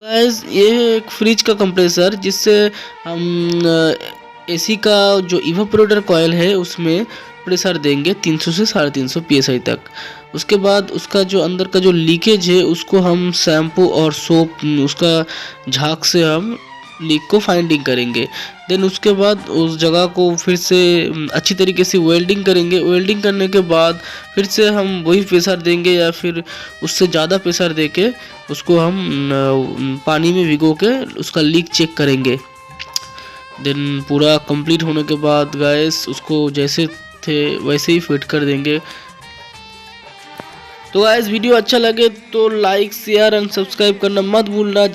Guys ये है एक फ्रिज का कंप्रेसर जिससे हम एसी का जो इवापोरेटर कॉइल है उसमें प्रेशर देंगे 300 से 350 psi तक। उसके बाद उसका जो अंदर का जो लीकेज है उसको हम शैम्पू और सोप उसका झाग से हम लीक को फाइंडिंग करेंगे। देन उसके बाद उस जगह को फिर से अच्छी तरीके से वेल्डिंग करेंगे। वेल्डिंग करने के बाद फिर से हम वही प्रेशर देंगे या फिर उससे ज़्यादा प्रेशर देके उसको हम पानी में भिगो के उसका लीक चेक करेंगे। देन पूरा कंप्लीट होने के बाद गाइस उसको जैसे थे वैसे ही फिट कर देंगे। तो गाइस वीडियो अच्छा लगे तो लाइक शेयर एंड सब्सक्राइब करना मत भूलना।